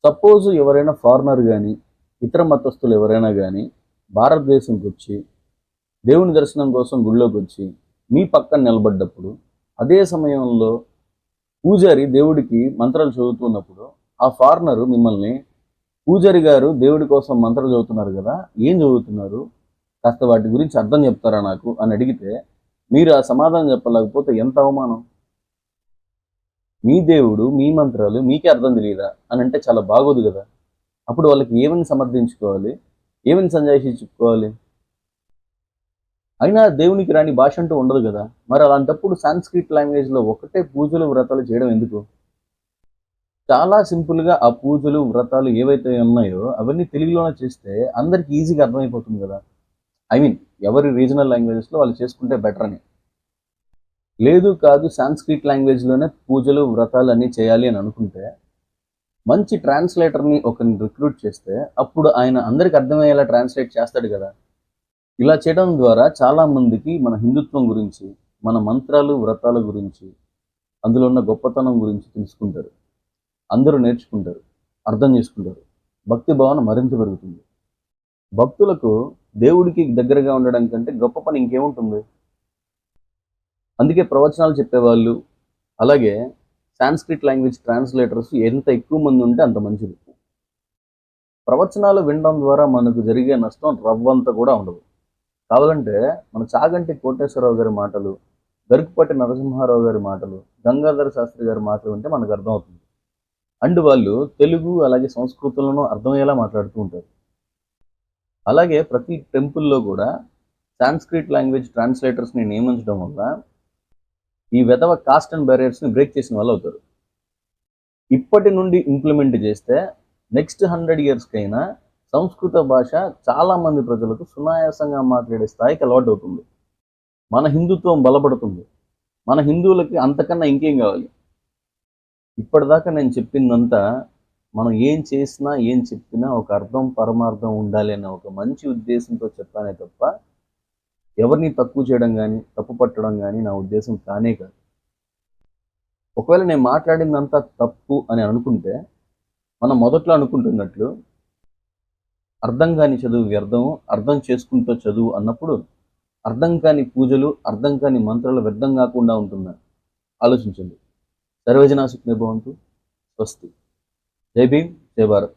Suppose ఎవరైనా foreigner కానీ ఇతర మతస్థులు ఎవరైనా కానీ భారతదేశంకి వచ్చి దేవుని దర్శనం కోసం గుళ్ళోకి వచ్చి మీ పక్కన నిలబడ్డప్పుడు అదే సమయంలో పూజారి దేవుడికి మంత్రాలు చదువుతున్నప్పుడు ఆ ఫారినరు మిమ్మల్ని పూజారి గారు దేవుడి కోసం మంత్రాలు చదువుతున్నారు కదా, ఏం చదువుతున్నారు, కాస్త వాటి గురించి అర్థం చెప్తారా నాకు అని అడిగితే మీరు ఆ సమాధానం చెప్పలేకపోతే ఎంత అవమానం. మీ దేవుడు మీ మంత్రాలు మీకే అర్థం తెలియదా అని అంటే చాలా బాగోదు కదా. అప్పుడు వాళ్ళకి ఏమని సమర్థించుకోవాలి, ఏమని సంజాయిషి చెప్పుకోవాలి? అయినా దేవునికి రాని భాష అంటూ ఉండదు కదా. మరి అలాంటప్పుడు సాంస్క్రిట్ లాంగ్వేజ్లో ఒకటే పూజలు వ్రతాలు చేయడం ఎందుకు? చాలా సింపుల్గా ఆ పూజలు వ్రతాలు ఏవైతే ఉన్నాయో అవన్నీ తెలుగులోనే చేస్తే అందరికి ఈజీగా అర్థమైపోతుంది కదా. ఐ మీన్ ఎవరి రీజనల్ లాంగ్వేజెస్లో వాళ్ళు చేసుకుంటే బెటర్ అని. లేదు కాదు సాంస్క్రిట్ లాంగ్వేజ్లోనే పూజలు వ్రతాలు అన్నీ చేయాలి అని అనుకుంటే మంచి ట్రాన్స్లేటర్ని ఒకరిని రిక్రూట్ చేస్తే అప్పుడు ఆయన అందరికి అర్థమయ్యేలా ట్రాన్స్లేట్ చేస్తాడు కదా. ఇలా చేయడం ద్వారా చాలామందికి మన హిందుత్వం గురించి, మన మంత్రాలు వ్రతాల గురించి, అందులో ఉన్న గొప్పతనం గురించి తెలుసుకుంటారు. అందరూ నేర్చుకుంటారు, అర్థం చేసుకుంటారు. భక్తి భావన మరింత పెరుగుతుంది. భక్తులకు దేవుడికి దగ్గరగా ఉండడం కంటే గొప్ప పని ఇంకేముంటుంది? అందుకే ప్రవచనాలు చెప్పేవాళ్ళు, అలాగే సాంస్క్రిట్ లాంగ్వేజ్ ట్రాన్స్లేటర్స్ ఎంత ఎక్కువ మంది ఉంటే అంత మంచిది. ప్రవచనాలు వినడం ద్వారా మనకు జరిగే నష్టం రవ్వంత కూడా ఉండదు. కావాలంటే మన చాగంటి కోటేశ్వరరావు గారి మాటలు, గరికపాటి నరసింహారావు గారి మాటలు, గంగాధర శాస్త్రి గారి మాటలు వింటే మనకు అర్థమవుతుంది. అండ్ వాళ్ళు తెలుగు అలాగే సంస్కృతులను అర్థమయ్యేలా మాట్లాడుతూ ఉంటారు. అలాగే ప్రతి టెంపుల్లో కూడా సాంస్క్రిట్ లాంగ్వేజ్ ట్రాన్స్లేటర్స్ని నియమించడం వల్ల ఈ వెధవ కాస్ట్ అండ్ బ్యారియర్స్ని బ్రేక్ చేసిన వాళ్ళు అవుతారు. ఇప్పటి నుండి ఇంప్లిమెంట్ చేస్తే నెక్స్ట్ 100 yearsకైనా సంస్కృత భాష చాలామంది ప్రజలకు సునాయాసంగా మాట్లాడే స్థాయికి అలవాటు అవుతుంది. మన హిందుత్వం బలపడుతుంది. మన హిందువులకి అంతకన్నా ఇంకేం కావాలి? ఇప్పటిదాకా నేను చెప్పిందంతా మనం ఏం చేసినా ఏం చెప్పినా ఒక అర్థం పరమార్థం ఉండాలి అనే ఒక మంచి ఉద్దేశంతో చెప్పానే తప్ప ఎవరిని తక్కువ చేయడం కానీ తప్పు పట్టడం కానీ నా ఉద్దేశం కానే కాదు. ఒకవేళ నేను మాట్లాడిందంతా తప్పు అని అనుకుంటే మనం మొదట్లో అనుకుంటున్నట్లు అర్థం కాని చదువు వ్యర్థము, అర్థం చేసుకుంటూ చదువు అన్నప్పుడు అర్థం కాని పూజలు, అర్థం కాని మంత్రాలు వ్యర్థం కాకుండా ఉంటుందా ఆలోచించండి. సర్వేజనా సుఖినో భవంతు. స్వస్తి. జై భీమ్, జై భారత్.